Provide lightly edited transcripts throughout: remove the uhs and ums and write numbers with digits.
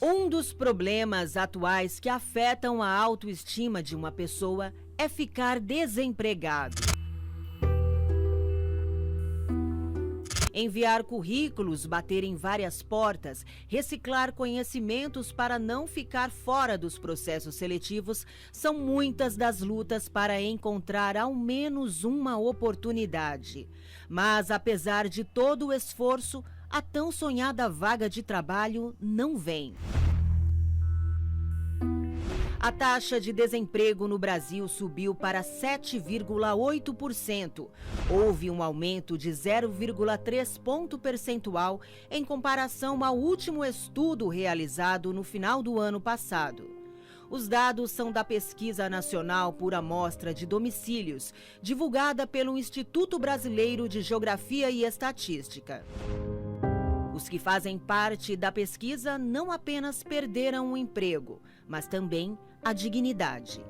Um dos problemas atuais que afetam a autoestima de uma pessoa é ficar desempregado. Enviar currículos, bater em várias portas, reciclar conhecimentos para não ficar fora dos processos seletivos são muitas das lutas para encontrar ao menos uma oportunidade. Mas, apesar de todo o esforço, a tão sonhada vaga de trabalho não vem. A taxa de desemprego no Brasil subiu para 7,8%. Houve um aumento de 0,3 ponto percentual em comparação ao último estudo realizado no final do ano passado. Os dados são da Pesquisa Nacional por Amostra de Domicílios, divulgada pelo Instituto Brasileiro de Geografia e Estatística. Os que fazem parte da pesquisa não apenas perderam o emprego, mas também a dignidade.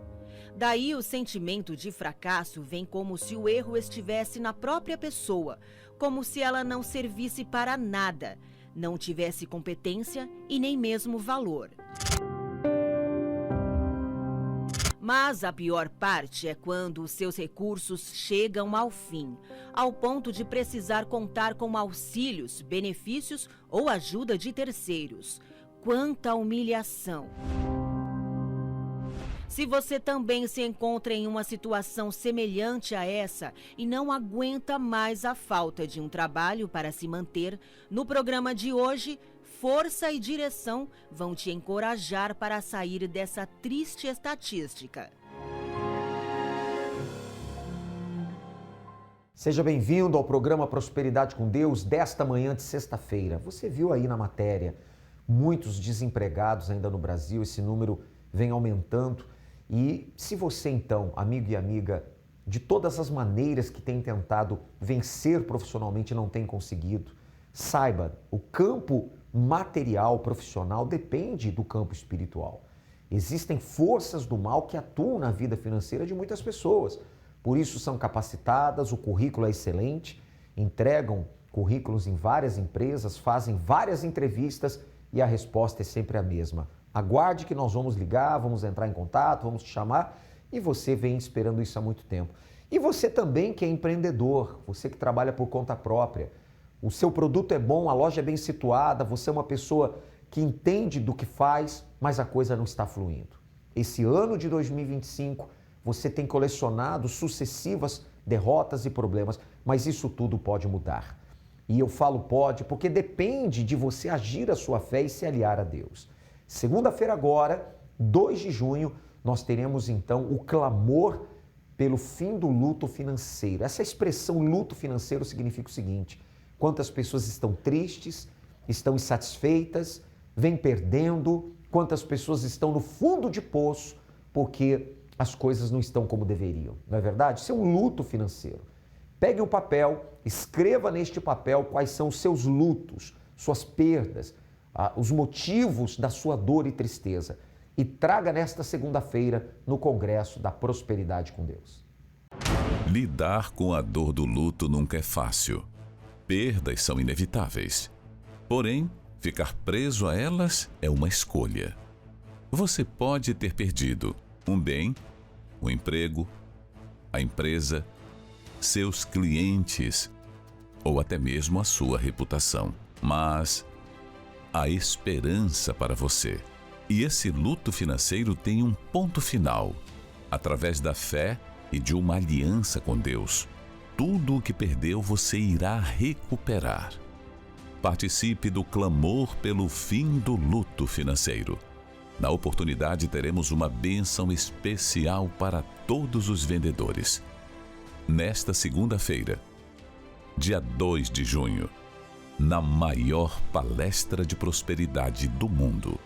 Daí o sentimento de fracasso vem como se o erro estivesse na própria pessoa, como se ela não servisse para nada, não tivesse competência e nem mesmo valor. Mas a pior parte é quando os seus recursos chegam ao fim, ao ponto de precisar contar com auxílios, benefícios ou ajuda de terceiros. Quanta humilhação! Se você também se encontra em uma situação semelhante a essa e não aguenta mais a falta de um trabalho para se manter, no programa de hoje, força e direção vão te encorajar para sair dessa triste estatística. Seja bem-vindo ao programa Prosperidade com Deus desta manhã de sexta-feira. Você viu aí na matéria, muitos desempregados ainda no Brasil, esse número vem aumentando. E se você então, amigo e amiga, de todas as maneiras que tem tentado vencer profissionalmente e não tem conseguido, saiba, o campo material, profissional, depende do campo espiritual. Existem forças do mal que atuam na vida financeira de muitas pessoas. Por isso são capacitadas, o currículo é excelente, entregam currículos em várias empresas, fazem várias entrevistas e a resposta é sempre a mesma. Aguarde que nós vamos ligar, vamos entrar em contato, vamos te chamar e você vem esperando isso há muito tempo. E você também que é empreendedor, você que trabalha por conta própria, o seu produto é bom, a loja é bem situada, você é uma pessoa que entende do que faz, mas a coisa não está fluindo. Esse ano de 2025, você tem colecionado sucessivas derrotas e problemas, mas isso tudo pode mudar. E eu falo pode porque depende de você agir a sua fé e se aliar a Deus. Segunda-feira agora, 2 de junho, nós teremos então o clamor pelo fim do luto financeiro. Essa expressão luto financeiro significa o seguinte: quantas pessoas estão tristes, estão insatisfeitas, vêm perdendo, quantas pessoas estão no fundo de poço porque as coisas não estão como deveriam. Não é verdade? Isso é um luto financeiro. Pegue um papel, escreva neste papel quais são os seus lutos, suas perdas, os motivos da sua dor e tristeza e traga nesta segunda-feira no Congresso da Prosperidade com Deus. Lidar com a dor do luto nunca é fácil. Perdas são inevitáveis. Porém, ficar preso a elas é uma escolha. Você pode ter perdido um bem, um emprego, a empresa, seus clientes ou até mesmo a sua reputação. Mas há esperança para você. E esse luto financeiro tem um ponto final. Através da fé e de uma aliança com Deus, tudo o que perdeu você irá recuperar. Participe do clamor pelo fim do luto financeiro. Na oportunidade teremos uma bênção especial para todos os vendedores. Nesta segunda-feira, dia 2 de junho, na maior palestra de prosperidade do mundo.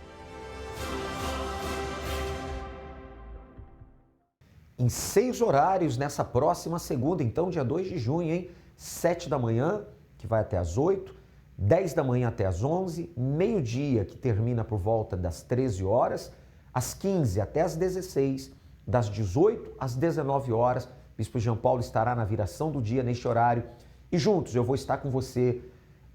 Em 6 horários nessa próxima segunda, então dia 2 de junho, hein? 7 da manhã, que vai até as 8, 10 da manhã até as 11, meio-dia, que termina por volta das 13 horas, às 15 até as 16, das 18 às 19 horas. Bispo Jean Paulo estará na viração do dia neste horário e juntos eu vou estar com você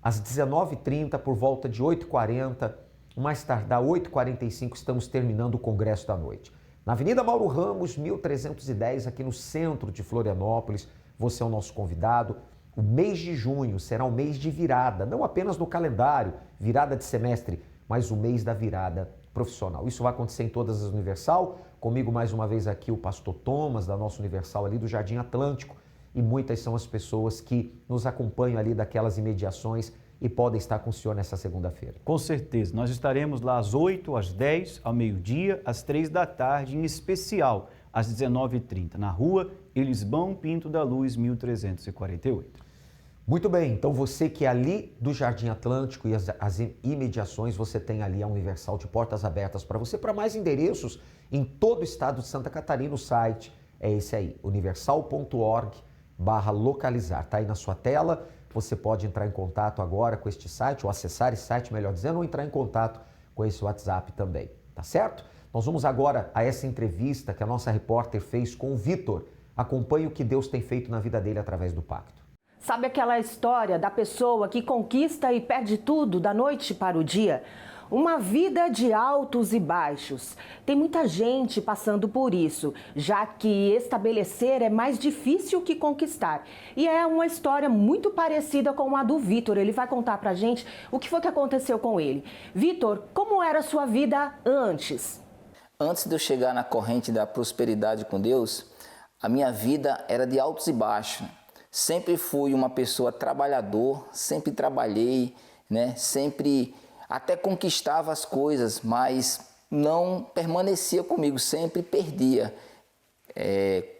às 19h30, por volta de 8h40, mais tardar 8h45, estamos terminando o Congresso da Noite. Na Avenida Mauro Ramos, 1310, aqui no centro de Florianópolis. Você é o nosso convidado. O mês de junho será um mês de virada, não apenas no calendário, virada de semestre, mas o mês da virada profissional. Isso vai acontecer em todas as Universal. Comigo mais uma vez aqui o pastor Thomas, da nossa Universal ali do Jardim Atlântico. E muitas são as pessoas que nos acompanham ali daquelas imediações e podem estar com o senhor nessa segunda-feira. Com certeza. Nós estaremos lá às 8, às 10, ao meio-dia, às 3 da tarde, em especial às 19h30, na rua Elisbão Pinto da Luz, 1348. Muito bem, então você que é ali do Jardim Atlântico e as imediações, você tem ali a Universal de portas abertas para você. Para mais endereços em todo o estado de Santa Catarina, o site é esse aí, universal.org/localizar. Está aí na sua tela, você pode entrar em contato agora com este site, ou acessar esse site, melhor dizendo, ou entrar em contato com esse WhatsApp também, tá certo? Nós vamos agora a essa entrevista que a nossa repórter fez com o Vitor. Acompanhe o que Deus tem feito na vida dele através do pacto. Sabe aquela história da pessoa que conquista e perde tudo da noite para o dia? Uma vida de altos e baixos. Tem muita gente passando por isso, já que estabelecer é mais difícil que conquistar. E é uma história muito parecida com a do Vitor. Ele vai contar pra gente o que foi que aconteceu com ele. Vitor, como era a sua vida antes? Antes de eu chegar na corrente da prosperidade com Deus, a minha vida era de altos e baixos. Sempre fui uma pessoa trabalhador, sempre trabalhei, né? Sempre até conquistava as coisas, mas não permanecia comigo, sempre perdia.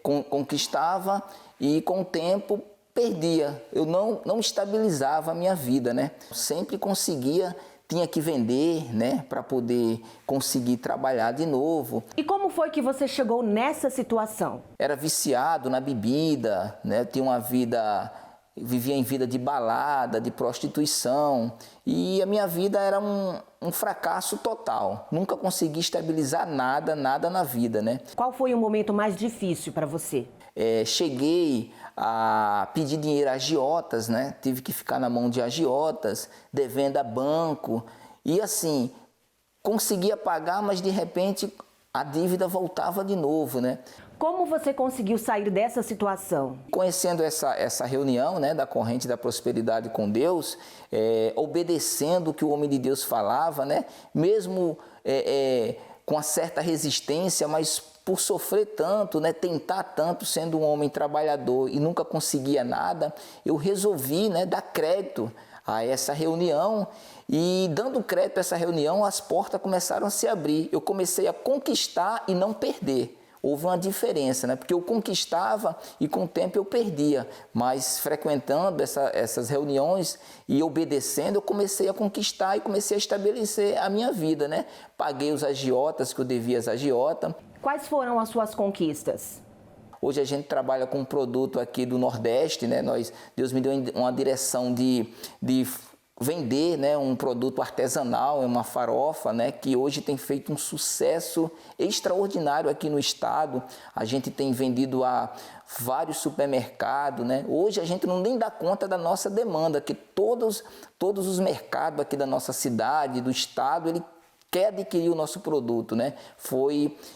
Conquistava e com o tempo perdia. Eu não estabilizava a minha vida, né? Sempre conseguia, tinha que vender, né, para poder conseguir trabalhar de novo. E como foi que você chegou nessa situação? Era viciado na bebida, né? Tinha uma vida, vivia em vida de balada, de prostituição, e a minha vida era um fracasso total. Nunca consegui estabilizar nada na vida, né? Qual foi o momento mais difícil para você? Cheguei a pedir dinheiro a agiotas, né? Tive que ficar na mão de agiotas, devendo a banco. E assim, conseguia pagar, mas de repente a dívida voltava de novo, né? Como você conseguiu sair dessa situação? Conhecendo essa reunião, né, da corrente da prosperidade com Deus, obedecendo o que o homem de Deus falava, né? Mesmo com uma certa resistência, mas por sofrer tanto, né, tentar tanto, sendo um homem trabalhador e nunca conseguia nada, eu resolvi, né, dar crédito a essa reunião, e dando crédito a essa reunião, as portas começaram a se abrir. Eu comecei a conquistar e não perder. Houve uma diferença, né? Porque eu conquistava e com o tempo eu perdia, mas frequentando essas reuniões e obedecendo, eu comecei a conquistar e comecei a estabelecer a minha vida, né? Paguei os agiotas que eu devia às agiotas. Quais foram as suas conquistas? Hoje a gente trabalha com um produto aqui do Nordeste, né? Deus me deu uma direção de vender, né, um produto artesanal, uma farofa, né, que hoje tem feito um sucesso extraordinário aqui no estado. A gente tem vendido a vários supermercados, né? Hoje a gente não nem dá conta da nossa demanda, que todos os mercados aqui da nossa cidade, do estado, ele quer adquirir o nosso produto, né?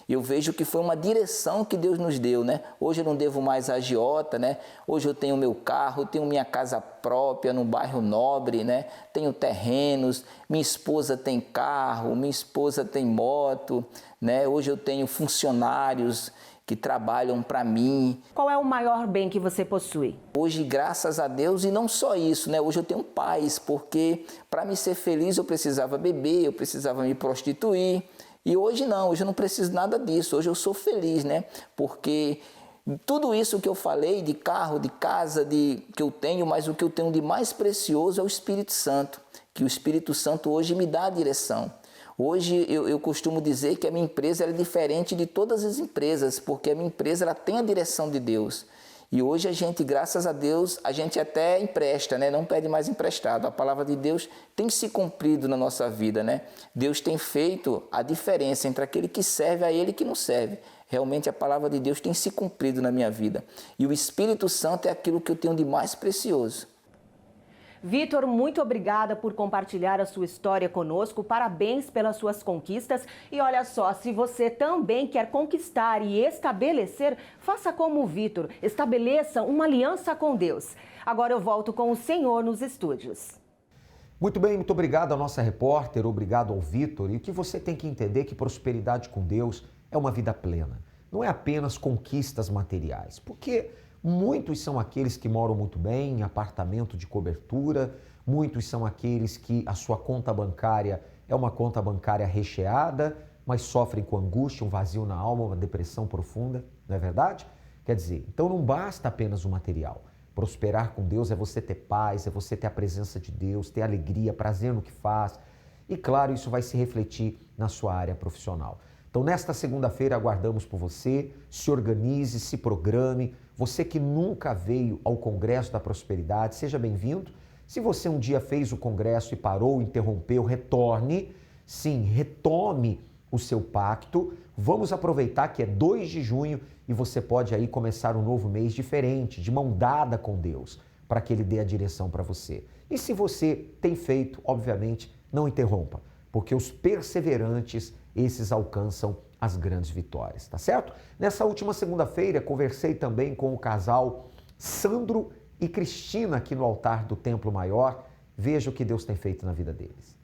Eu vejo que foi uma direção que Deus nos deu, né? Hoje eu não devo mais a agiota, né? Hoje eu tenho meu carro, tenho minha casa própria no bairro Nobre, né? Tenho terrenos, minha esposa tem carro, minha esposa tem moto, né? Hoje eu tenho funcionários que trabalham para mim. Qual é o maior bem que você possui? Hoje, graças a Deus, e não só isso, né? Hoje eu tenho paz, porque para me ser feliz eu precisava beber, eu precisava me prostituir. E hoje não, hoje eu não preciso nada disso, hoje eu sou feliz, né? Porque tudo isso que eu falei, de carro, de casa, que eu tenho, mas o que eu tenho de mais precioso é o Espírito Santo, que o Espírito Santo hoje me dá a direção. Hoje eu costumo dizer que a minha empresa é diferente de todas as empresas, porque a minha empresa ela tem a direção de Deus. E hoje a gente, graças a Deus, a gente até empresta, né? Não pede mais emprestado. A palavra de Deus tem se cumprido na nossa vida, né? Deus tem feito a diferença entre aquele que serve a Ele e que não serve. Realmente a palavra de Deus tem se cumprido na minha vida. E o Espírito Santo é aquilo que eu tenho de mais precioso. Vitor, muito obrigada por compartilhar a sua história conosco. Parabéns pelas suas conquistas. E olha só, se você também quer conquistar e estabelecer, faça como o Vitor. Estabeleça uma aliança com Deus. Agora eu volto com o senhor nos estúdios. Muito bem, muito obrigado à nossa repórter, obrigado ao Vitor. E o que você tem que entender é que prosperidade com Deus é uma vida plena. Não é apenas conquistas materiais, porque muitos são aqueles que moram muito bem, em apartamento de cobertura, muitos são aqueles que a sua conta bancária é uma conta bancária recheada, mas sofrem com angústia, um vazio na alma, uma depressão profunda, não é verdade? Quer dizer, então não basta apenas o material. Prosperar com Deus é você ter paz, é você ter a presença de Deus, ter alegria, prazer no que faz. E claro, isso vai se refletir na sua área profissional. Então, nesta segunda-feira, aguardamos por você. Se organize, se programe. Você que nunca veio ao Congresso da Prosperidade, seja bem-vindo. Se você um dia fez o congresso e parou, interrompeu, retorne. Sim, retome o seu pacto. Vamos aproveitar que é 2 de junho e você pode aí começar um novo mês diferente, de mão dada com Deus, para que Ele dê a direção para você. E se você tem feito, obviamente, não interrompa, porque os perseverantes, esses alcançam as grandes vitórias, tá certo? Nessa última segunda-feira, conversei também com o casal Sandro e Cristina aqui no altar do Templo Maior. Veja o que Deus tem feito na vida deles.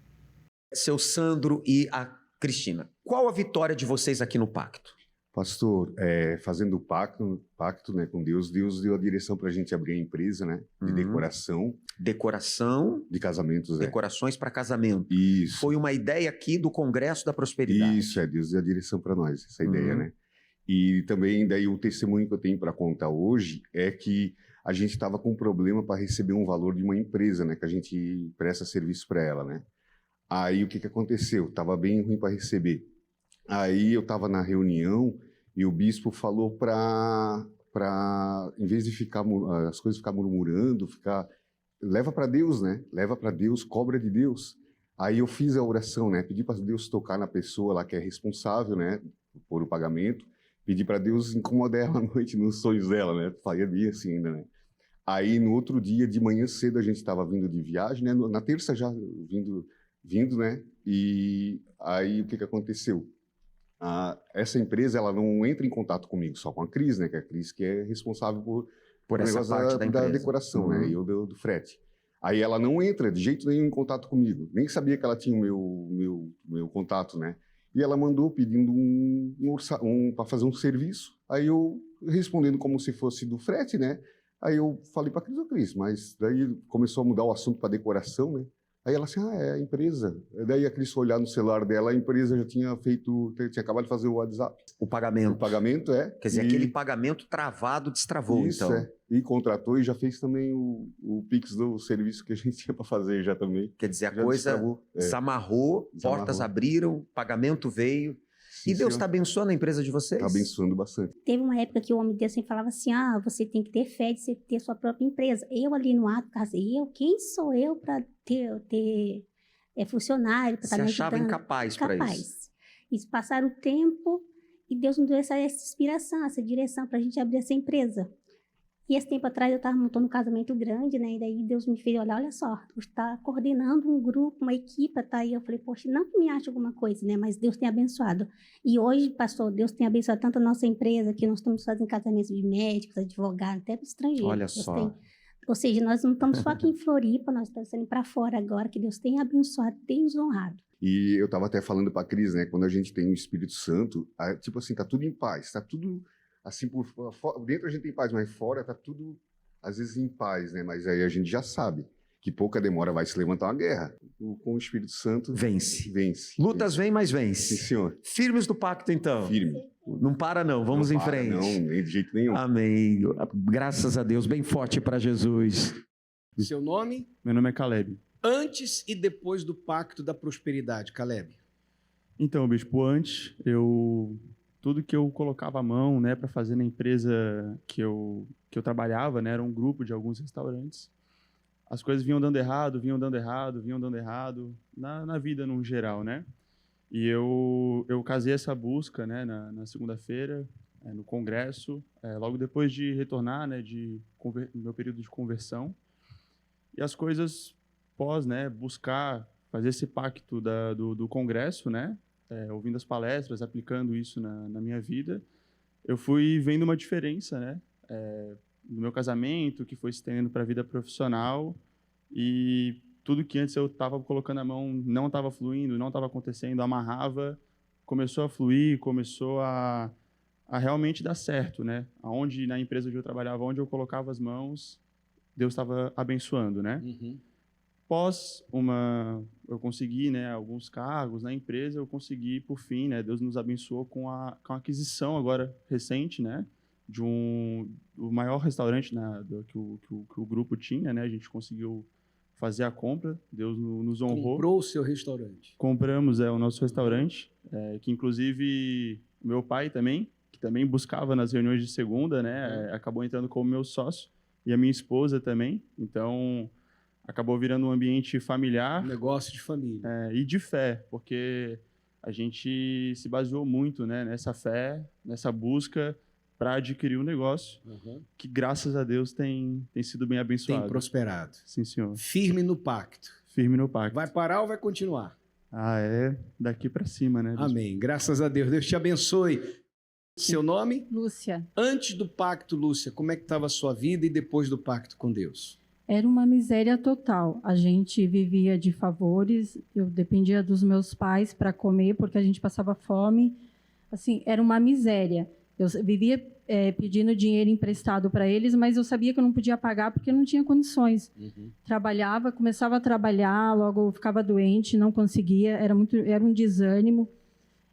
Seu Sandro e a Cristina, qual a vitória de vocês aqui no pacto? Pastor, fazendo o pacto, né, com Deus, Deus deu a direção para a gente abrir a empresa, né, de Decoração de casamentos. Decorações para casamento. Isso. Foi uma ideia aqui do Congresso da Prosperidade. Isso, Deus deu a direção para nós, essa ideia, né? E também, daí o testemunho que eu tenho para contar hoje é que a gente estava com um problema para receber um valor de uma empresa, né, que a gente presta serviço para ela, né? Aí o que aconteceu? Tava bem ruim para receber. Aí eu estava na reunião e o bispo falou para em vez de ficar as coisas ficar murmurando, leva para Deus, né? Leva para Deus, cobra de Deus. Aí eu fiz a oração, né? Pedi para Deus tocar na pessoa lá que é responsável, né? Por o pagamento. Pedi para Deus incomodar ela à noite nos sonhos dela, né? Faria dia assim ainda, né? Aí no outro dia de manhã cedo a gente estava vindo de viagem, né? Na terça já vindo, né? E aí o que aconteceu? Essa empresa ela não entra em contato comigo, só com a Cris, né? Que é a Cris que é responsável por essa parte da decoração, né? E eu do frete. Aí ela não entra de jeito nenhum em contato comigo. Nem sabia que ela tinha o meu contato, né? E ela mandou pedindo para fazer um serviço. Aí eu respondendo como se fosse do frete, né? Aí eu falei para a Cris, mas daí começou a mudar o assunto para decoração, né? Aí ela assim, é a empresa. Daí a Cris foi olhar no celular dela, a empresa já tinha acabado de fazer o WhatsApp. O pagamento. O pagamento, Quer dizer, aquele pagamento travado destravou, isso, então. E contratou e já fez também o Pix do serviço que a gente tinha para fazer já também. Quer dizer, a já coisa desamarrou, portas abriram, pagamento veio. Sim, e Deus está abençoando a empresa de vocês? Está abençoando bastante. Teve uma época que o homem de Deus sempre falava assim, você tem que ter fé de você ter sua própria empresa. Eu ali no ato casei, quem sou eu para ter funcionário, para estar me ajudando? Você achava incapaz para isso? Isso passaram o tempo e Deus nos deu essa inspiração, essa direção para a gente abrir essa empresa. E esse tempo atrás eu estava montando um casamento grande, né? E daí Deus me fez olhar, olha só, tu está coordenando um grupo, uma equipe, tá aí. Eu falei, poxa, não que me ache alguma coisa, né? Mas Deus tem abençoado. E hoje, pastor, Deus tem abençoado tanto a nossa empresa, que nós estamos fazendo casamentos de médicos, advogados, até para estrangeiros. Olha só. Ou seja, nós não estamos só aqui em Floripa, nós estamos saindo para fora agora, que Deus tem abençoado, tem nos honrado. E eu estava até falando para a Cris, né? Quando a gente tem o Espírito Santo, tipo assim, tá tudo em paz, tá tudo... Assim, dentro a gente tem paz, mas fora tá tudo, às vezes, em paz, né? Mas aí a gente já sabe que pouca demora vai se levantar uma guerra. Com o Espírito Santo... Vence. Lutas vêm, mas vence. Sim, senhor. Firmes do pacto, então. Firme. Não para, não. Vamos em frente. Não, nem de jeito nenhum. Amém. Graças a Deus. Bem forte para Jesus. Seu nome? Meu nome é Caleb. Antes e depois do Pacto da Prosperidade, Caleb. Então, bispo, antes tudo que eu colocava a mão, né, para fazer na empresa que eu trabalhava, né, era um grupo de alguns restaurantes. As coisas vinham dando errado na vida no geral, né? E eu casei essa busca, né, na segunda-feira, no congresso, logo depois de retornar, né, meu período de conversão. E as coisas pós, né, buscar fazer esse pacto do Congresso, né, ouvindo as palestras, aplicando isso na minha vida, eu fui vendo uma diferença, né, no meu casamento, que foi se estendendo para a vida profissional, e tudo que antes eu estava colocando a mão não estava fluindo, não estava acontecendo, amarrava, começou a fluir, começou a realmente dar certo, né? Aonde na empresa onde eu trabalhava, onde eu colocava as mãos, Deus estava abençoando, né? Uhum. Eu consegui, né, alguns cargos na empresa, eu consegui, por fim, né, Deus nos abençoou com a aquisição agora recente, né, do maior restaurante que o grupo tinha, né, a gente conseguiu fazer a compra, Deus nos honrou. Comprou o seu restaurante. Compramos o nosso restaurante, que inclusive o meu pai também, que também buscava nas reuniões de segunda, né, acabou entrando como meu sócio, e a minha esposa também, então acabou virando um ambiente familiar. Um negócio de família. E de fé, porque a gente se baseou muito, né, nessa fé, nessa busca para adquirir um negócio que, graças a Deus, tem sido bem abençoado. Tem prosperado. Sim, senhor. Firme no pacto. Firme no pacto. Vai parar ou vai continuar? Daqui para cima, né? Amém. Graças a Deus. Deus te abençoe. Seu nome? Lúcia. Antes do pacto, Lúcia, como é que estava a sua vida e depois do pacto com Deus? Era uma miséria total. A gente vivia de favores, eu dependia dos meus pais para comer, porque a gente passava fome. Assim, era uma miséria. Eu vivia pedindo dinheiro emprestado para eles, mas eu sabia que eu não podia pagar porque não tinha condições. Trabalhava, começava a trabalhar, logo eu ficava doente, não conseguia, era um desânimo.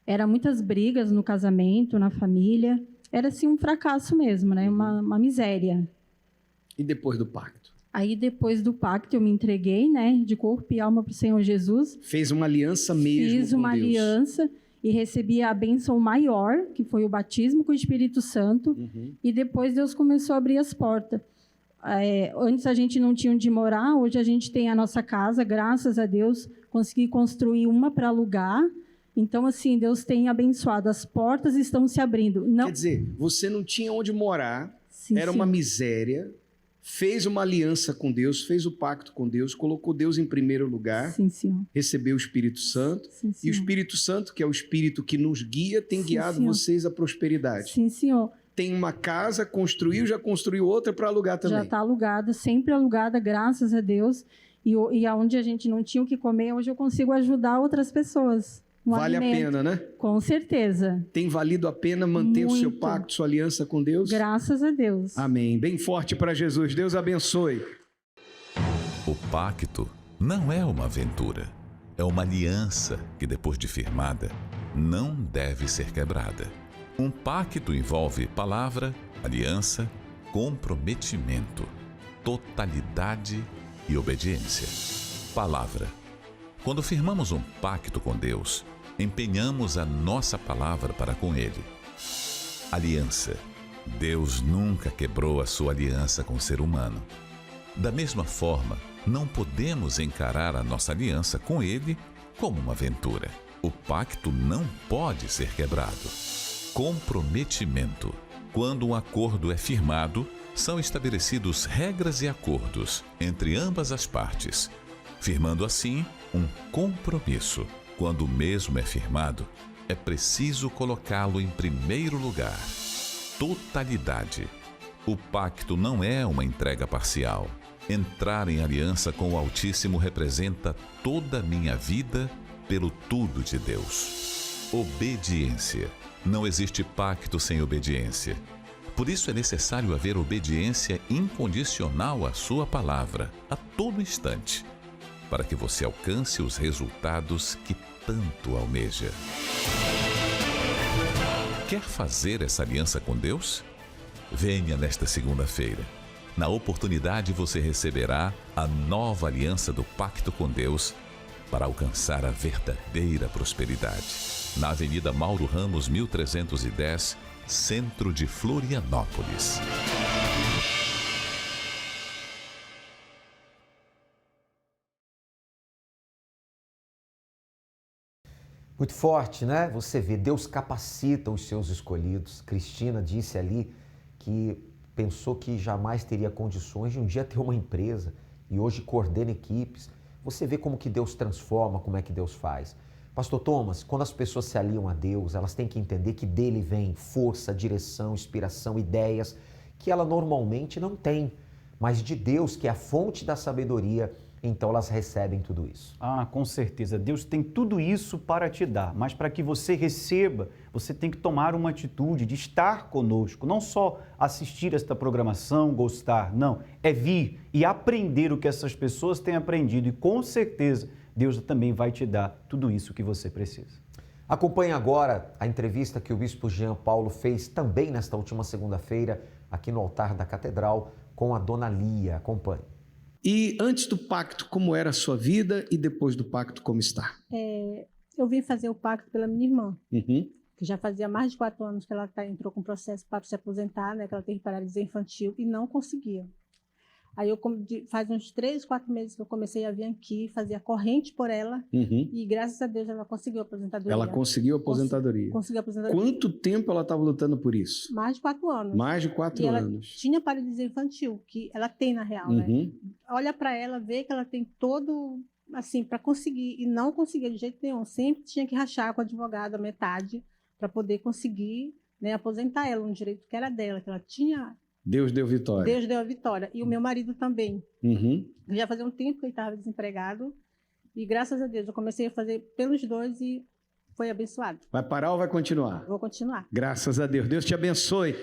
Era muitas brigas no casamento, na família. Era assim um fracasso mesmo, né? Uma miséria. E depois do pacto? Aí, depois do pacto, eu me entreguei, né, de corpo e alma para o Senhor Jesus. Fez uma aliança mesmo com Deus. Fiz uma aliança e recebi a bênção maior, que foi o batismo com o Espírito Santo. E depois Deus começou a abrir as portas. Antes a gente não tinha onde morar, hoje a gente tem a nossa casa, graças a Deus, consegui construir uma para alugar. Então, assim, Deus tem abençoado, as portas estão se abrindo. Não... Quer dizer, você não tinha onde morar, Sim, era sim. uma miséria, fez uma aliança com Deus, fez o pacto com Deus, colocou Deus em primeiro lugar, Sim, senhor. recebeu o Espírito Santo, Sim, e o senhor. Espírito Santo, que é o Espírito que nos guia, tem Sim, guiado senhor. vocês à prosperidade. Sim, senhor. Tem uma casa, construiu, já construiu outra para alugar também. Já está alugada, sempre alugada, graças a Deus. E aonde a gente não tinha o que comer, hoje eu consigo ajudar outras pessoas. Vale alimento. a pena, né? Com certeza. Tem valido a pena manter o seu Muito. pacto, sua aliança com Deus? Graças a Deus. Amém. Bem forte para Jesus. Deus abençoe. O pacto não é uma aventura. É uma aliança que, depois de firmada, não deve ser quebrada. Um pacto envolve palavra, aliança, comprometimento, totalidade e obediência. Palavra. Quando firmamos um pacto com Deus, empenhamos a nossa palavra para com Ele. Aliança. Deus nunca quebrou a sua aliança com o ser humano. Da mesma forma, não podemos encarar a nossa aliança com Ele como uma aventura. O pacto não pode ser quebrado. Comprometimento. Quando um acordo é firmado, são estabelecidos regras e acordos entre ambas as partes, firmando assim um compromisso. Quando o mesmo é firmado, é preciso colocá-lo em primeiro lugar. Totalidade. O pacto não é uma entrega parcial. Entrar em aliança com o Altíssimo representa toda a minha vida pelo tudo de Deus. Obediência. Não existe pacto sem obediência. Por isso é necessário haver obediência incondicional à sua palavra, a todo instante, para que você alcance os resultados que tanto almeja. Quer fazer essa aliança com Deus? Venha nesta segunda-feira. Na oportunidade você receberá a nova aliança do pacto com Deus para alcançar a verdadeira prosperidade. Na Avenida Mauro Ramos, 1310, centro de Florianópolis. Muito forte, né? Você vê, Deus capacita os seus escolhidos. Cristina disse ali que pensou que jamais teria condições de um dia ter uma empresa e hoje coordena equipes. Você vê como que Deus transforma, como é que Deus faz. Pastor Thomas, quando as pessoas se aliam a Deus, elas têm que entender que dele vem força, direção, inspiração, ideias que ela normalmente não tem, mas de Deus, que é a fonte da sabedoria, então elas recebem tudo isso. Ah, com certeza. Deus tem tudo isso para te dar, mas para que você receba, você tem que tomar uma atitude de estar conosco, não só assistir esta programação, gostar, não, é vir e aprender o que essas pessoas têm aprendido e com certeza Deus também vai te dar tudo isso que você precisa. Acompanhe agora a entrevista que o bispo Jean Paulo fez também nesta última segunda-feira aqui no altar da Catedral com a dona Lia. Acompanhe. E antes do pacto, como era a sua vida e depois do pacto, como está? Eu vim fazer o pacto pela minha irmã, Uhum. que já fazia mais de 4 anos que ela entrou com processo para se aposentar, né, que ela teve paralisia infantil e não conseguia. Aí faz uns 3, 4 meses que eu comecei a vir aqui, fazia corrente por ela Uhum. e graças a Deus ela conseguiu a aposentadoria. Ela conseguiu a aposentadoria. Conseguiu a aposentadoria. Quanto tempo ela estava lutando por isso? Mais de 4 anos. Mais de 4 e ela anos. tinha paralisia infantil, que ela tem na real, né? Uhum. Olha para ela, vê que ela tem todo, assim, para conseguir, e não conseguia de jeito nenhum. Sempre tinha que rachar com o advogado a metade para poder conseguir, né, aposentar ela, um direito que era dela, que ela tinha. Deus deu vitória. Deus deu a vitória. E o meu marido também. Uhum. Já fazia um tempo que ele estava desempregado. E graças a Deus eu comecei a fazer pelos dois e foi abençoado. Vai parar ou vai continuar? Vou continuar. Graças a Deus. Deus te abençoe.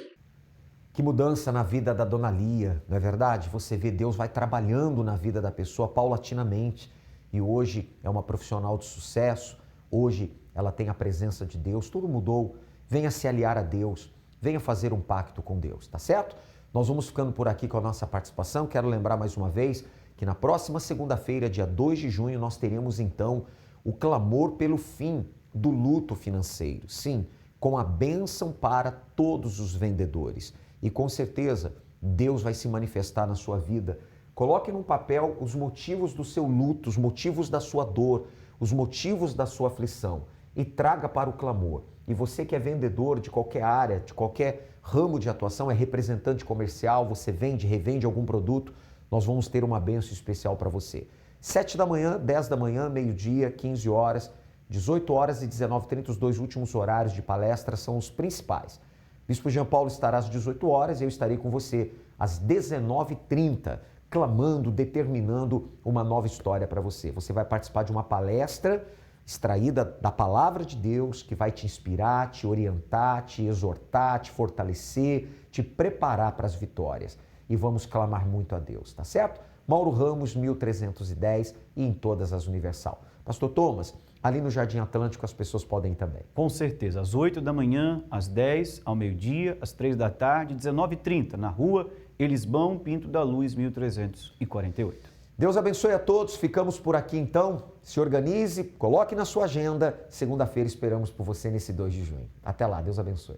Que mudança na vida da dona Lia, não é verdade? Você vê Deus vai trabalhando na vida da pessoa paulatinamente. E hoje é uma profissional de sucesso. Hoje ela tem a presença de Deus. Tudo mudou. Venha se aliar a Deus. Venha fazer um pacto com Deus, tá certo? Nós vamos ficando por aqui com a nossa participação. Quero lembrar mais uma vez que na próxima segunda-feira, dia 2 de junho, nós teremos então o clamor pelo fim do luto financeiro. Sim, com a bênção para todos os vendedores. E com certeza, Deus vai se manifestar na sua vida. Coloque num papel os motivos do seu luto, os motivos da sua dor, os motivos da sua aflição e traga para o clamor. E você que é vendedor de qualquer área, de qualquer ramo de atuação, é representante comercial, você vende, revende algum produto, nós vamos ter uma bênção especial para você. 7 da manhã, 10 da manhã, meio-dia, 15 horas, 18 horas e 19h30, os 2 últimos horários de palestra são os principais. Bispo Jean Paulo estará às 18 horas e eu estarei com você às 19h30, clamando, determinando uma nova história para você. Você vai participar de uma palestra extraída da palavra de Deus, que vai te inspirar, te orientar, te exortar, te fortalecer, te preparar para as vitórias. E vamos clamar muito a Deus, tá certo? Mauro Ramos, 1310 e em todas as Universal. Pastor Thomas, ali no Jardim Atlântico as pessoas podem ir também. Com certeza, às 8 da manhã, às 10, ao meio-dia, às 3 da tarde, 19h30, na rua Elisbão Pinto da Luz, 1348. Deus abençoe a todos, ficamos por aqui então, se organize, coloque na sua agenda, segunda-feira esperamos por você nesse 2 de junho. Até lá, Deus abençoe.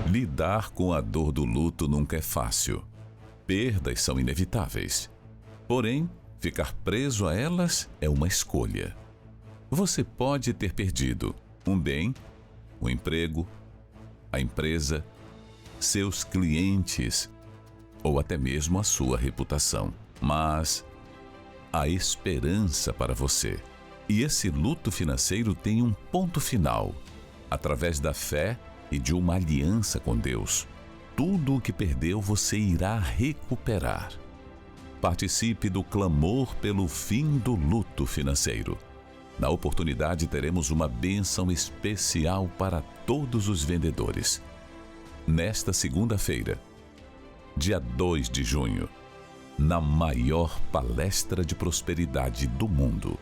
Lidar com a dor do luto nunca é fácil. Perdas são inevitáveis. Porém, ficar preso a elas é uma escolha. Você pode ter perdido um bem, um emprego, a empresa, seus clientes ou até mesmo a sua reputação. Mas há esperança para você. E esse luto financeiro tem um ponto final. Através da fé e de uma aliança com Deus, tudo o que perdeu você irá recuperar. Participe do clamor pelo fim do luto financeiro. Na oportunidade teremos uma bênção especial para todos os vendedores. Nesta segunda-feira, dia 2 de junho, na maior palestra de prosperidade do mundo.